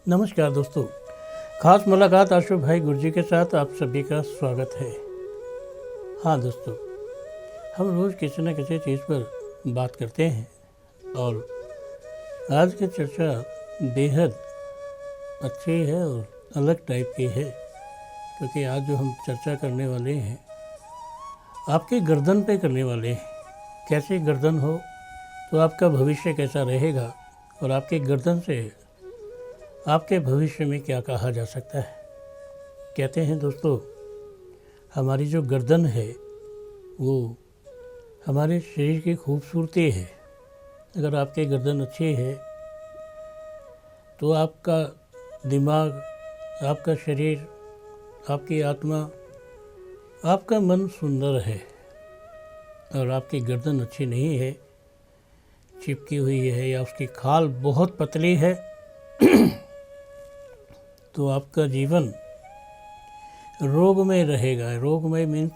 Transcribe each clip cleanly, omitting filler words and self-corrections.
नमस्कार दोस्तों, खास मुलाकात आशु भाई गुरजी के साथ आप सभी का स्वागत है। हाँ दोस्तों, हम रोज़ किसी न किसी चीज़ पर बात करते हैं और आज की चर्चा बेहद अच्छी है और अलग टाइप की है, क्योंकि आज जो हम चर्चा करने वाले हैं आपके गर्दन पे करने वाले हैं। कैसी गर्दन हो तो आपका भविष्य कैसा रहेगा और आपके गर्दन से आपके भविष्य में क्या कहा जा सकता है। कहते हैं दोस्तों, हमारी जो गर्दन है वो हमारे शरीर की खूबसूरती है। अगर आपकी गर्दन अच्छी है तो आपका दिमाग, आपका शरीर, आपकी आत्मा, आपका मन सुंदर है। और आपकी गर्दन अच्छी नहीं है, चिपकी हुई है या उसकी खाल बहुत पतली है तो आपका जीवन रोगमय रहेगा। रोगमय मीन्स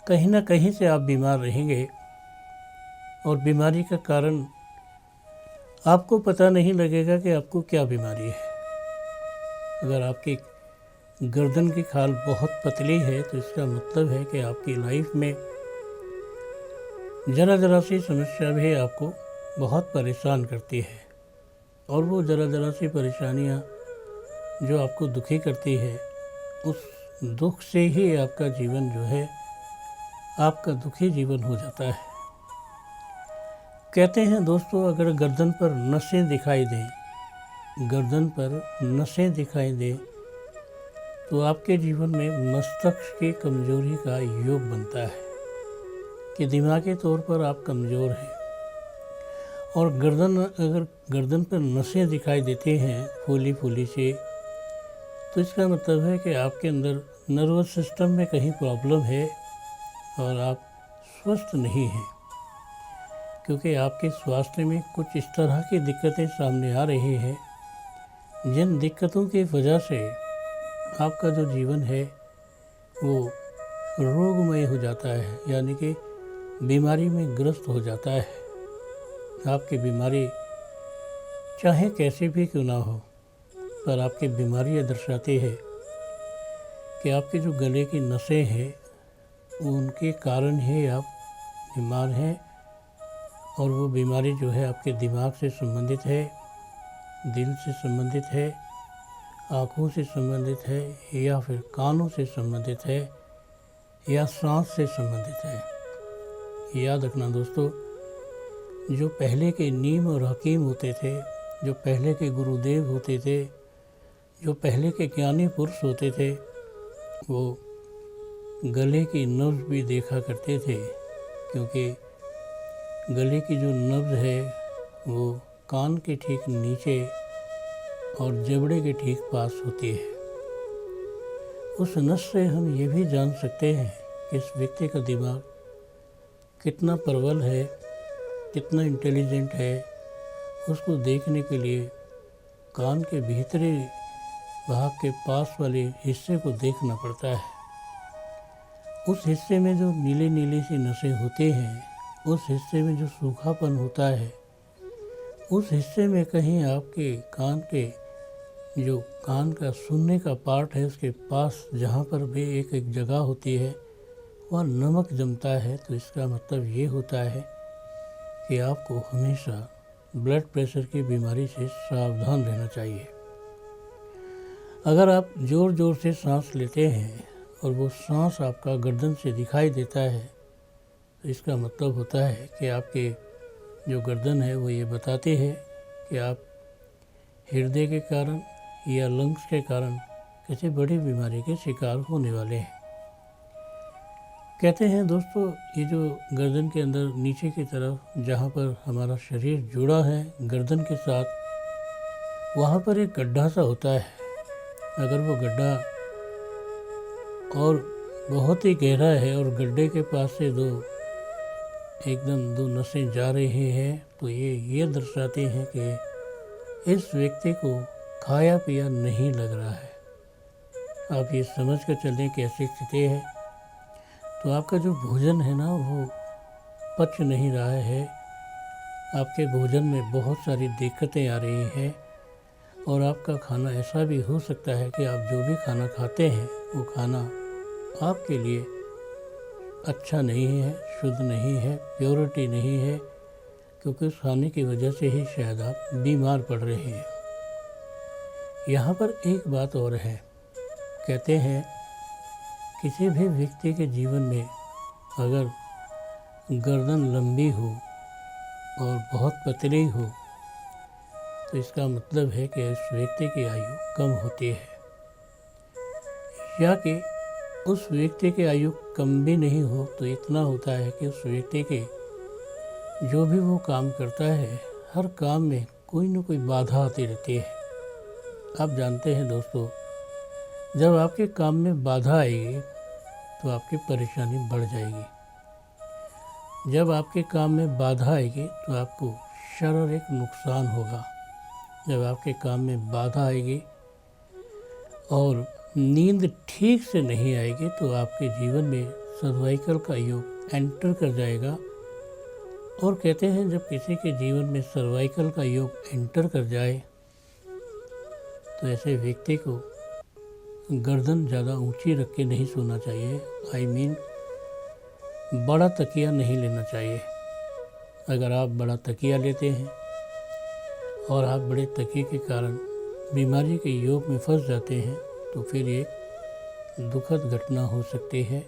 कहीं ना कहीं से आप बीमार रहेंगे और बीमारी का कारण आपको पता नहीं लगेगा कि आपको क्या बीमारी है। अगर आपकी गर्दन की खाल बहुत पतली है तो इसका मतलब है कि आपकी लाइफ में ज़रा ज़रा सी समस्या भी आपको बहुत परेशान करती है और वो ज़रा ज़रा सी परेशानियाँ जो आपको दुखी करती है, उस दुख से ही आपका जीवन जो है आपका दुखी जीवन हो जाता है। कहते हैं दोस्तों, अगर गर्दन पर नसें दिखाई दें, गर्दन पर नसें दिखाई दें तो आपके जीवन में मस्तिष्क की कमजोरी का योग बनता है कि दिमागी तौर पर आप कमज़ोर हैं। और अगर गर्दन पर नसें दिखाई देती हैं फूली फूली से, तो इसका मतलब है कि आपके अंदर नर्वस सिस्टम में कहीं प्रॉब्लम है और आप स्वस्थ नहीं हैं, क्योंकि आपके स्वास्थ्य में कुछ इस तरह की दिक्कतें सामने आ रही हैं जिन दिक्कतों की वजह से आपका जो जीवन है वो रोगमय हो जाता है, यानी कि बीमारी में ग्रस्त हो जाता है। आपकी बीमारी चाहे कैसी भी क्यों ना हो, पर आपकी बीमारी यह दर्शाती है कि आपके जो गले की नसें हैं उनके कारण ही आप बीमार हैं। और वो बीमारी जो है आपके दिमाग से संबंधित है, दिल से संबंधित है, आँखों से संबंधित है, या फिर कानों से संबंधित है, या सांस से संबंधित है। याद रखना दोस्तों, जो पहले के नीम और हकीम होते थे, जो पहले के गुरुदेव होते थे, जो पहले के ज्ञानी पुरुष होते थे, वो गले की नब्ज़ भी देखा करते थे, क्योंकि गले की जो नब्ज़ है वो कान के ठीक नीचे और जबड़े के ठीक पास होती है। उस नस से हम ये भी जान सकते हैं कि इस व्यक्ति का दिमाग कितना प्रबल है, कितना इंटेलिजेंट है। उसको देखने के लिए कान के भीतरी भाग के पास वाले हिस्से को देखना पड़ता है। उस हिस्से में जो नीले नीले सी नसें होती हैं, उस हिस्से में जो सूखापन होता है, उस हिस्से में कहीं आपके कान का सुनने का पार्ट है, उसके पास जहाँ पर भी एक जगह होती है वहाँ नमक जमता है। तो इसका मतलब ये होता है कि आपको हमेशा ब्लड प्रेशर की बीमारी से सावधान रहना चाहिए। अगर आप ज़ोर ज़ोर से सांस लेते हैं और वो सांस आपका गर्दन से दिखाई देता है, तो इसका मतलब होता है कि आपके जो गर्दन है वो ये बताती है कि आप हृदय के कारण या लंग्स के कारण किसी बड़ी बीमारी के शिकार होने वाले हैं। कहते हैं दोस्तों, ये जो गर्दन के अंदर नीचे की तरफ जहाँ पर हमारा शरीर जुड़ा है गर्दन के साथ, वहाँ पर एक गड्ढा सा होता है। अगर वो गड्ढा और बहुत ही गहरा है और गड्ढे के पास से दो नसें जा रही हैं, तो ये दर्शाते हैं कि इस व्यक्ति को खाया पिया नहीं लग रहा है। आप ये समझ कर चलें कि ऐसी स्थिति है तो आपका जो भोजन है ना वो पच नहीं रहा है, आपके भोजन में बहुत सारी दिक्कतें आ रही हैं, और आपका खाना ऐसा भी हो सकता है कि आप जो भी खाना खाते हैं वो खाना आपके लिए अच्छा नहीं है, शुद्ध नहीं है, प्योरिटी नहीं है, क्योंकि उस खाने की वजह से ही शायद आप बीमार पड़ रहे हैं। यहाँ पर एक बात और है, कहते हैं किसी भी व्यक्ति के जीवन में अगर गर्दन लंबी हो और बहुत पतली हो तो इसका मतलब है कि उस व्यक्ति की आयु कम होती है, या कि उस व्यक्ति की आयु कम भी नहीं हो तो इतना होता है कि उस व्यक्ति के जो भी वो काम करता है हर काम में कोई न कोई बाधा आती रहती है। आप जानते हैं दोस्तों, जब आपके काम में बाधा आएगी तो आपकी परेशानी बढ़ जाएगी। जब आपके काम में बाधा आएगी तो आपको शारीरिक नुकसान होगा। जब आपके काम में बाधा आएगी और नींद ठीक से नहीं आएगी तो आपके जीवन में सर्वाइकल का योग एंटर कर जाएगा। और कहते हैं जब किसी के जीवन में सर्वाइकल का योग एंटर कर जाए तो ऐसे व्यक्ति को गर्दन ज़्यादा ऊंची रख के नहीं सोना चाहिए। बड़ा तकिया नहीं लेना चाहिए। अगर आप बड़ा तकिया लेते हैं और आप बड़े तकिए के कारण बीमारी के योग में फंस जाते हैं तो फिर एक दुखद घटना हो सकती है।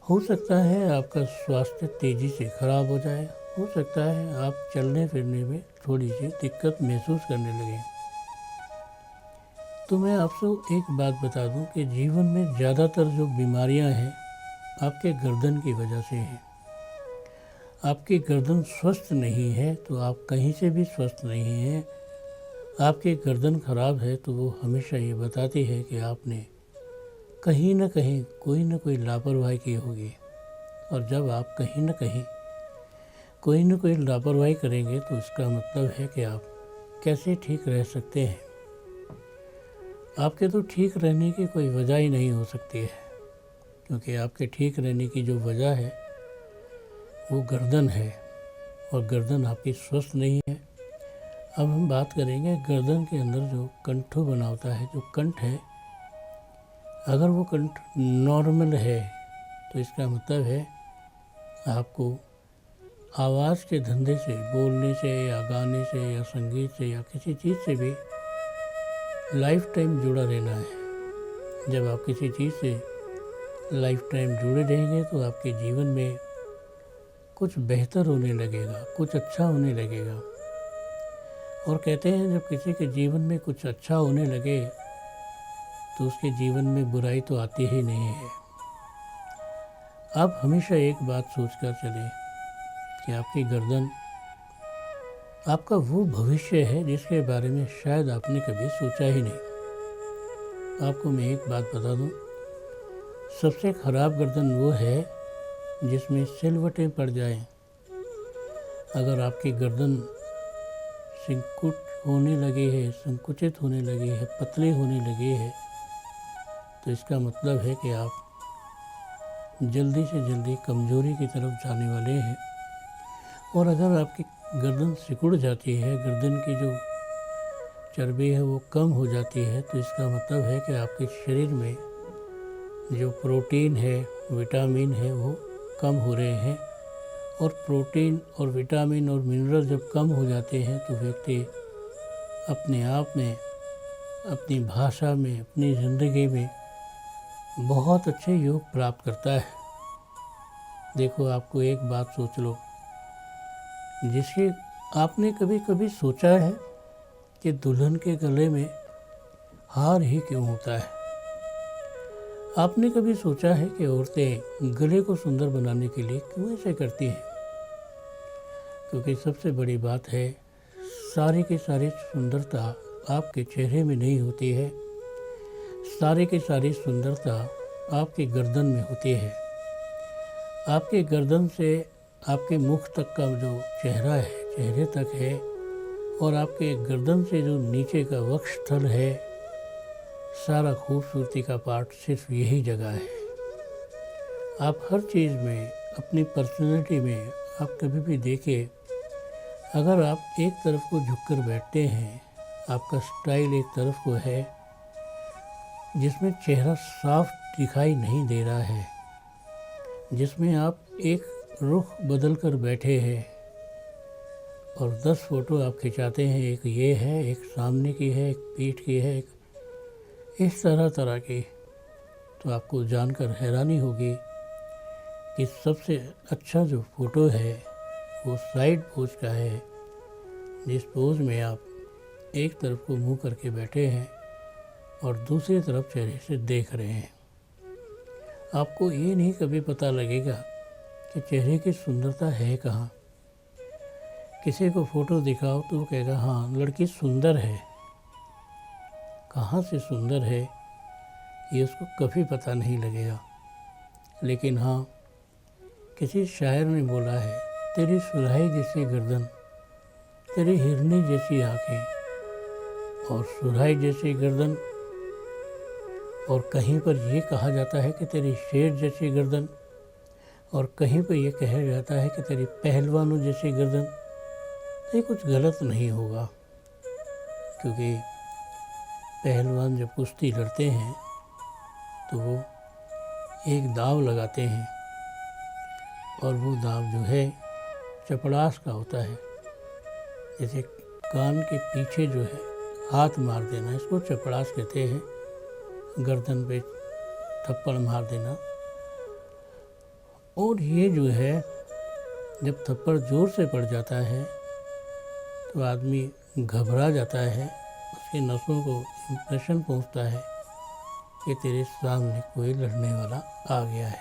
हो सकता है आपका स्वास्थ्य तेज़ी से खराब हो जाए, हो सकता है आप चलने फिरने में थोड़ी सी दिक्कत महसूस करने लगें। तो मैं आपसे एक बात बता दूं कि जीवन में ज़्यादातर जो बीमारियां हैं आपके गर्दन की वजह से हैं। आपकी गर्दन स्वस्थ नहीं है तो आप कहीं से भी स्वस्थ नहीं हैं। आपकी गर्दन खराब है तो वो हमेशा ये बताती है कि आपने कहीं न कहीं कोई न कोई लापरवाही की होगी। और जब आप कहीं न कहीं कोई न कोई लापरवाही करेंगे तो इसका मतलब है कि आप कैसे ठीक रह सकते हैं। आपके तो ठीक रहने की कोई वजह ही नहीं हो सकती है, क्योंकि आपके ठीक रहने की जो वजह है वो गर्दन है और गर्दन आपकी स्वस्थ नहीं है। अब हम बात करेंगे गर्दन के अंदर जो कंठों बना होता है, जो कंठ है, अगर वो कंठ नॉर्मल है तो इसका मतलब है आपको आवाज़ के धंधे से, बोलने से या गाने से या संगीत से या किसी चीज़ से भी लाइफ टाइम जुड़ा रहना है। जब आप किसी चीज़ से लाइफ टाइम जुड़े रहेंगे तो आपके जीवन में कुछ बेहतर होने लगेगा, कुछ अच्छा होने लगेगा। और कहते हैं जब किसी के जीवन में कुछ अच्छा होने लगे तो उसके जीवन में बुराई तो आती ही नहीं है। आप हमेशा एक बात सोचकर चलें कि आपकी गर्दन आपका वो भविष्य है जिसके बारे में शायद आपने कभी सोचा ही नहीं। आपको मैं एक बात बता दूं, सबसे ख़राब गर्दन वो है जिसमें सिलवटें पड़ जाएं। अगर आपकी गर्दन होने लगी है, संकुचित होने लगी है, पतली होने लगी है तो इसका मतलब है कि आप जल्दी से जल्दी कमज़ोरी की तरफ जाने वाले हैं। और अगर आपकी गर्दन सिकुड़ जाती है, गर्दन की जो चर्बी है वो कम हो जाती है तो इसका मतलब है कि आपके शरीर में जो प्रोटीन है, विटामिन है वो कम हो रहे हैं। और प्रोटीन और विटामिन और मिनरल जब कम हो जाते हैं तो व्यक्ति अपने आप में, अपनी भाषा में, अपनी ज़िंदगी में बहुत अच्छे योग प्राप्त करता है। देखो, आपको एक बात सोच लो, जिसके आपने कभी कभी सोचा है कि दुल्हन के गले में हार ही क्यों होता है? आपने कभी सोचा है कि औरतें गले को सुंदर बनाने के लिए क्यों ऐसे करती हैं? क्योंकि सबसे बड़ी बात है, सारी की सारी सुंदरता आपके चेहरे में नहीं होती है, सारी की सारी सुंदरता आपकी गर्दन में होती है। आपके गर्दन से आपके मुख तक का जो चेहरा है, चेहरे तक है, और आपके गर्दन से जो नीचे का वक्षस्थल है, सारा खूबसूरती का पार्ट सिर्फ यही जगह है। आप हर चीज़ में, अपनी पर्सनैलिटी में आप कभी भी देखिए, अगर आप एक तरफ को झुककर बैठते हैं, आपका स्टाइल एक तरफ को है जिसमें चेहरा साफ दिखाई नहीं दे रहा है, जिसमें आप एक रुख बदल कर बैठे हैं और 10 फ़ोटो आप खिंचाते हैं, एक ये है, एक सामने की है, एक पीठ की है, एक इस तरह की, तो आपको जानकर हैरानी होगी कि सबसे अच्छा जो फ़ोटो है वो साइड पोज का है, जिस पोज में आप एक तरफ को मुंह करके बैठे हैं और दूसरी तरफ चेहरे से देख रहे हैं। आपको ये नहीं कभी पता लगेगा कि चेहरे की सुंदरता है कहाँ। किसी को फ़ोटो दिखाओ तो वो कहेगा हाँ लड़की सुंदर है, कहाँ से सुंदर है ये उसको कभी पता नहीं लगेगा। लेकिन हाँ, किसी शायर ने बोला है, तेरी सुराही जैसी गर्दन, तेरी हिरनी जैसी आँखें और सुराही जैसी गर्दन, और कहीं पर ये कहा जाता है कि तेरी शेर जैसी गर्दन, और कहीं पर यह कहा जाता है कि तेरी पहलवानों जैसी गर्दन। तो ये कुछ गलत नहीं होगा, क्योंकि पहलवान जब कुश्ती लड़ते हैं तो वो एक दाव लगाते हैं और वो दाव जो है चपड़ास का होता है। जैसे कान के पीछे जो है हाथ मार देना, इसको चपड़ास कहते हैं। गर्दन पे थप्पड़ मार देना। और ये जो है जब थप्पड़ ज़ोर से पड़ जाता है तो आदमी घबरा जाता है, उसकी नसों को इम्प्रेशन पहुंचता है कि तेरे सामने कोई लड़ने वाला आ गया है,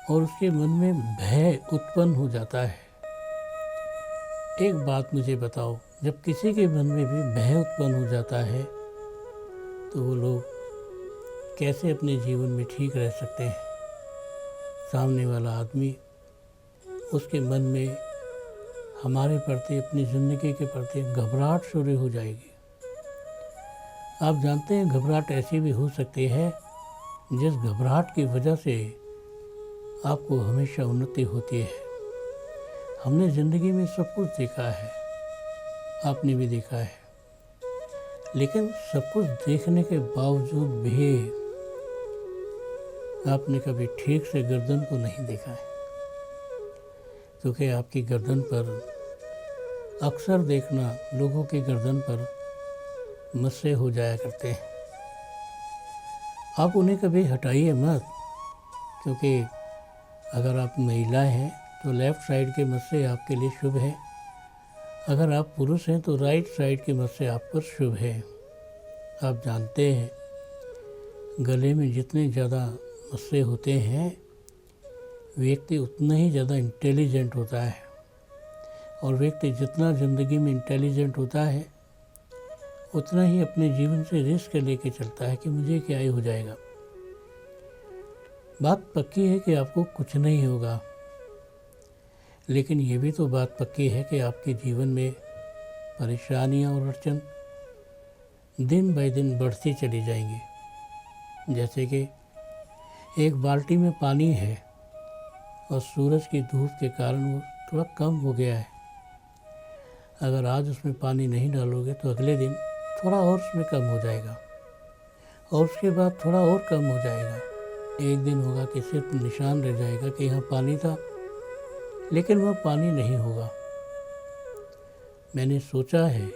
और उसके मन में भय उत्पन्न हो जाता है। एक बात मुझे बताओ, जब किसी के मन में भी भय उत्पन्न हो जाता है तो वो लोग कैसे अपने जीवन में ठीक रह सकते हैं? सामने वाला आदमी, उसके मन में हमारे प्रति, अपनी ज़िंदगी के प्रति घबराहट शुरू हो जाएगी। आप जानते हैं घबराहट ऐसी भी हो सकती है जिस घबराहट की वजह से आपको हमेशा उन्नति होती है। हमने ज़िंदगी में सब कुछ देखा है, आपने भी देखा है, लेकिन सब कुछ देखने के बावजूद भी आपने कभी ठीक से गर्दन को नहीं देखा है, क्योंकि आपकी गर्दन पर अक्सर देखना लोगों की गर्दन पर मस्से हो जाया करते हैं। आप उन्हें कभी हटाइए मत, क्योंकि अगर आप महिला हैं तो लेफ़्ट साइड के मस्से आपके लिए शुभ है, अगर आप पुरुष हैं तो राइट साइड के मस्से आप पर शुभ है। आप जानते हैं गले में जितने ज़्यादा मस्से होते हैं व्यक्ति उतना ही ज़्यादा इंटेलिजेंट होता है, और व्यक्ति जितना ज़िंदगी में इंटेलिजेंट होता है उतना ही अपने जीवन से रिस्क लेके चलता है कि मुझे क्या ही हो जाएगा। बात पक्की है कि आपको कुछ नहीं होगा, लेकिन ये भी तो बात पक्की है कि आपके जीवन में परेशानियां और अड़चन दिन बाय दिन बढ़ती चली जाएंगी। जैसे कि एक बाल्टी में पानी है और सूरज की धूप के कारण वो थोड़ा कम हो गया है। अगर आज उसमें पानी नहीं डालोगे तो अगले दिन थोड़ा और उसमें कम हो जाएगा, और उसके बाद थोड़ा और कम हो जाएगा। एक दिन होगा कि सिर्फ निशान रह जाएगा कि यहाँ पानी था, लेकिन वह पानी नहीं होगा। मैंने सोचा है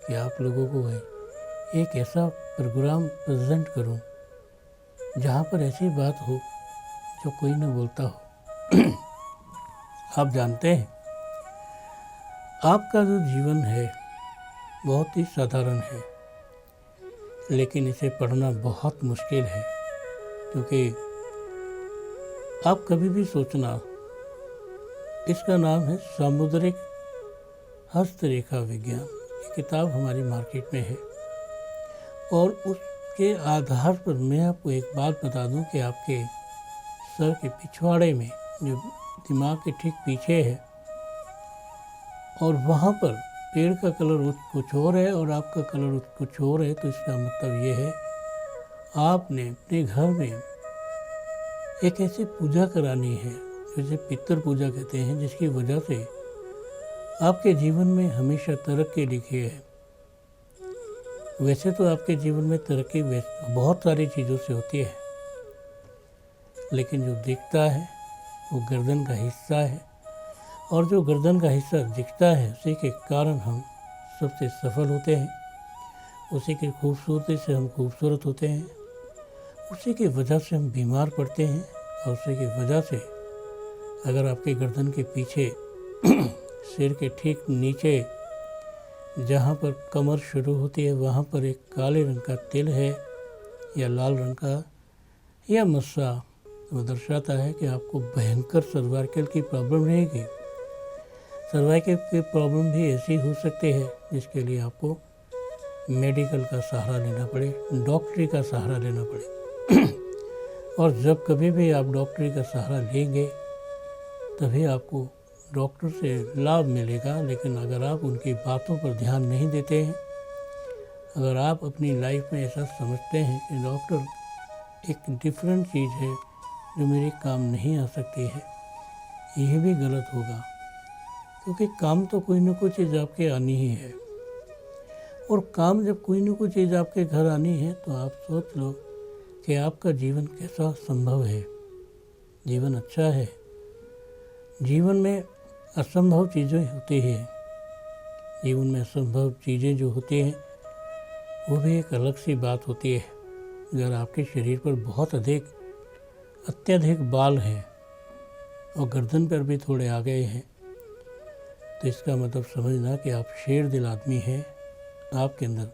कि आप लोगों को एक ऐसा प्रोग्राम प्रेजेंट करूं जहां पर ऐसी बात हो जो कोई न बोलता हो। आप जानते हैं आपका जो जीवन है बहुत ही साधारण है, लेकिन इसे पढ़ना बहुत मुश्किल है, क्योंकि आप कभी भी सोचना, इसका नाम है सामुद्रिक हस्तरेखा विज्ञान। ये किताब हमारी मार्केट में है, और उसके आधार पर मैं आपको एक बात बता दूं कि आपके सर के पिछवाड़े में जो दिमाग के ठीक पीछे है, और वहाँ पर पेड़ का कलर कुछ और है और आपका कलर कुछ और है, तो इसका मतलब ये है आपने अपने घर में एक ऐसी पूजा करानी है जिसे पितृ पूजा कहते हैं, जिसकी वजह से आपके जीवन में हमेशा तरक्की लिखी है, वैसे तो आपके जीवन में तरक्की बहुत सारी चीज़ों से होती है, लेकिन जो दिखता है वो गर्दन का हिस्सा है, और जो गर्दन का हिस्सा दिखता है उसी के कारण हम सबसे सफल होते हैं, उसी की खूबसूरती से हम खूबसूरत होते हैं, उसी की वजह से हम बीमार पड़ते हैं, और उसी की वजह से अगर आपके गर्दन के पीछे सिर के ठीक नीचे जहाँ पर कमर शुरू होती है वहाँ पर एक काले रंग का तिल है या लाल रंग का या मस्सा, वो दर्शाता है कि आपको भयंकर सर्वाइकल की प्रॉब्लम रहेगी। सर्वाइकल की प्रॉब्लम भी ऐसी हो सकती है जिसके लिए आपको मेडिकल का सहारा लेना पड़े, डॉक्टरी का सहारा लेना पड़े। और जब कभी भी आप डॉक्टरी का सहारा लेंगे तभी आपको डॉक्टर से लाभ मिलेगा, लेकिन अगर आप उनकी बातों पर ध्यान नहीं देते हैं, अगर आप अपनी लाइफ में ऐसा समझते हैं कि डॉक्टर एक डिफरेंट चीज़ है जो मेरे काम नहीं आ सकती है, यह भी गलत होगा, क्योंकि काम तो कोई ना कोई चीज़ आपके आनी ही है, और काम जब कोई ना कोई चीज़ आपके घर आनी है तो आप सोच लो कि आपका जीवन कैसा संभव है। जीवन अच्छा है, जीवन में असंभव चीज़ें होती हैं, जीवन में असंभव चीज़ें जो होती हैं वो भी एक अलग सी बात होती है। अगर आपके शरीर पर बहुत अत्यधिक बाल हैं और गर्दन पर भी थोड़े आ गए हैं तो इसका मतलब समझना कि आप शेर दिल आदमी हैं, आपके अंदर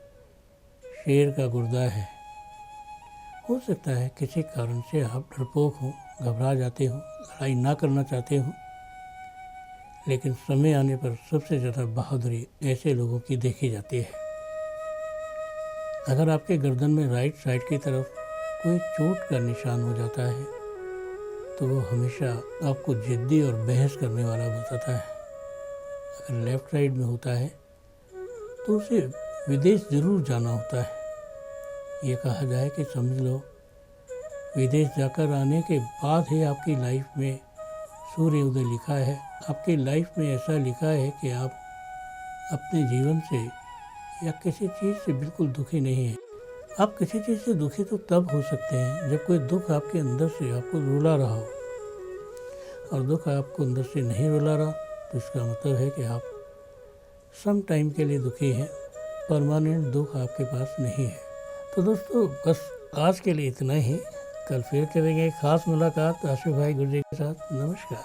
शेर का गुर्दा है। हो सकता है किसी कारण से आप डरपोक हों, घबरा जाते हो, लड़ाई ना करना चाहते हो, लेकिन समय आने पर सबसे ज़्यादा बहादुरी ऐसे लोगों की देखी जाती है। अगर आपके गर्दन में राइट साइड की तरफ कोई चोट का निशान हो जाता है तो वो हमेशा आपको जिद्दी और बहस करने वाला बताता है। अगर लेफ़्ट साइड में होता है तो उसे विदेश ज़रूर जाना होता है। ये कहा जाए कि समझ लो विदेश जाकर आने के बाद ही आपकी लाइफ में सूर्य उदय लिखा है। आपकी लाइफ में ऐसा लिखा है कि आप अपने जीवन से या किसी चीज़ से बिल्कुल दुखी नहीं हैं। आप किसी चीज़ से दुखी तो तब हो सकते हैं जब कोई दुख आपके अंदर से आपको रुला रहा हो, और दुख आपको अंदर से नहीं रुला रहा तो इसका मतलब है कि आप सम टाइम के लिए दुखी हैं, परमानेंट दुख आपके पास नहीं है। तो दोस्तों बस आज के लिए इतना ही। कल फिर करेंगे खास मुलाकात आशु भाई गुर्जे के साथ। नमस्कार।